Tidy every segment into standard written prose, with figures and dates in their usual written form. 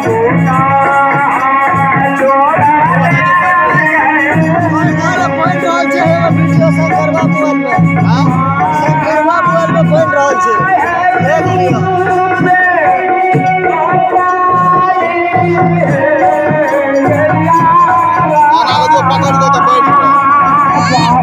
जो तो पकड़ के बैठ रहो।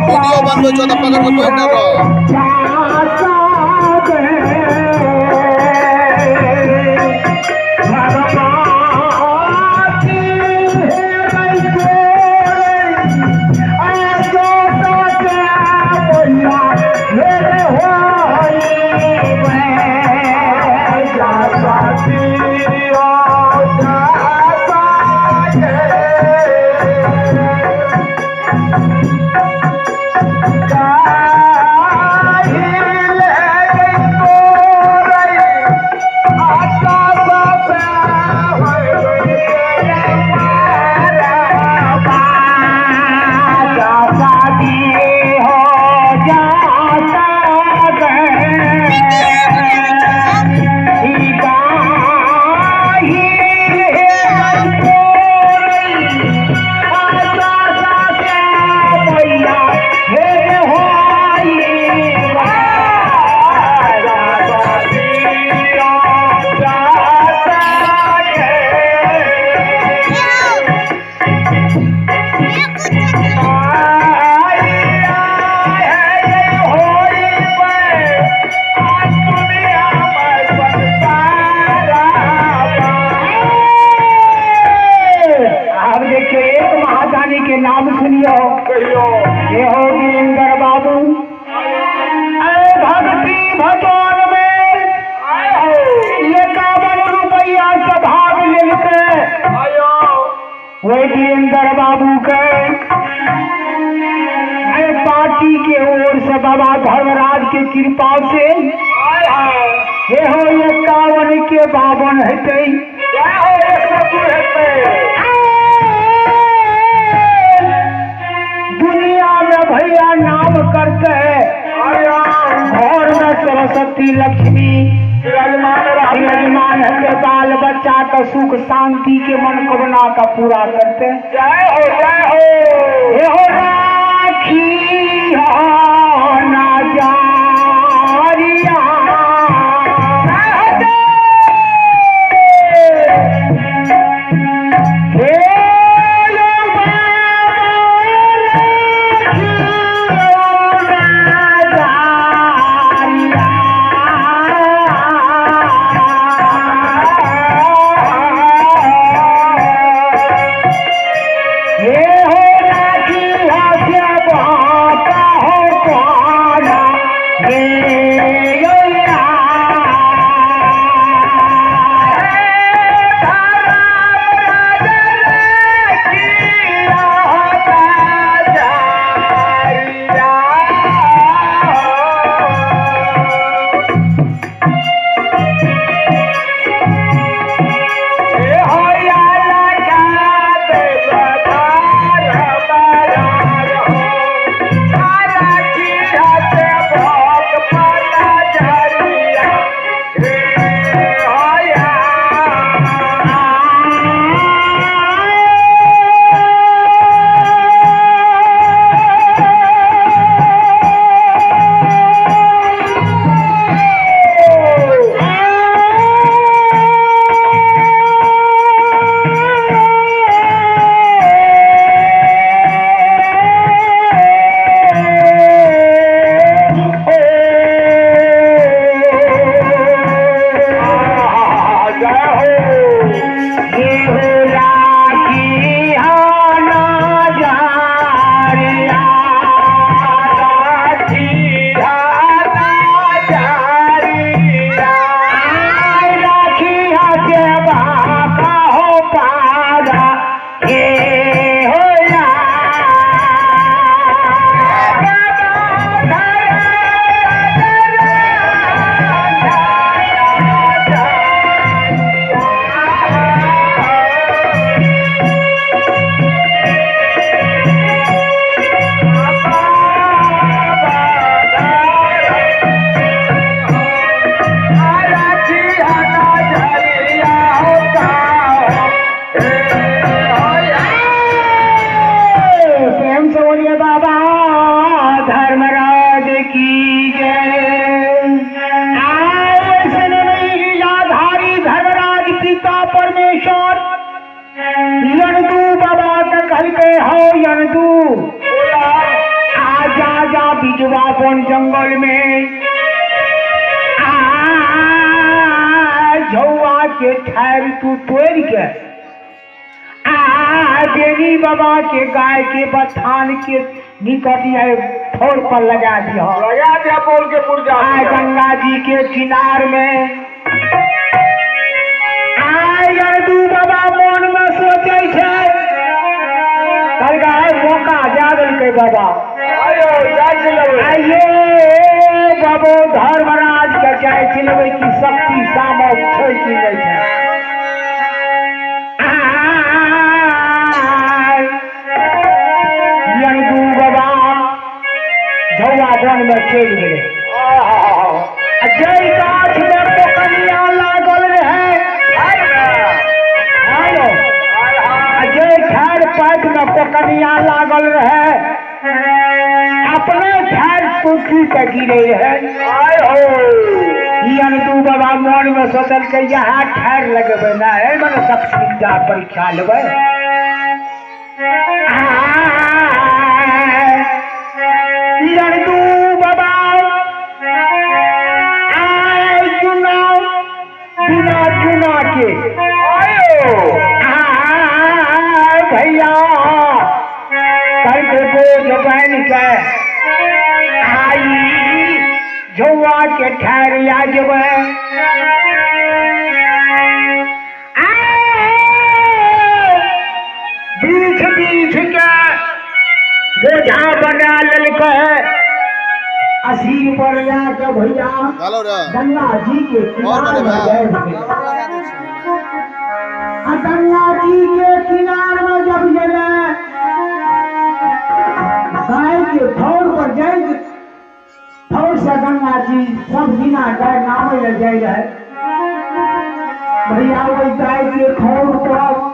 के नाम सुनियो ये हो वीरेंद्र बाबू भक्ति भगवान में ये 51 रुपया से भाग लेके वही वीरेंद्र बाबू के पार्टी के ओर से बाबा धर्मराज के कृपा से ये हो 51 के 52 हेतै भैया नाम करते घर में सरस्वती लक्ष्मी विराजमान है बाल बच्चा का सुख शांति के मनोकामना का पूरा करते। जय हो जय हो हे हो राखी हो ना जारिया ये हो यरदू आजा जा बिजवा बन जंगल में झौआ के ठहर तू तोड़ के देवी बाबा के गाय के बथान के निकट ठोर पर लगा दिया बोल के पुरजा गंगा जी के किनार में यरदू बाबा मन में सोचे मौका जा दिल बाबा आइए बाबू धर्मराज के चाहे चिन्हबे की शक्ति सामर्थ की नहीं है यरदू बाबा झौआ वन में चल गए जय गाछ में तो कनिया लागल रहे जय झाड़ पात में पोकनिया लागल रहे अपने झाड़ टूटी के गिरे रहे यरदू बाबा मन में सोचल के यहाँ ठार लगबे ना है मैंने सब सुविधा परीक्षा लेबे यरदू बाबा चुनाव बिना चुना के भैया करके बोझ बन के आई झौआ के ठहरिया जब बीच बीच के बोझा बना ललक असीर पर जाके भैया हेलो रे गंगा जी के किनारे में गए गंगा जी के किनारे में जब गए गाय के ठौर पर जाए ठौर से गंगा जी सब बिना गाय नामे लग जाए रहे भैया वही गाय के ठौर पर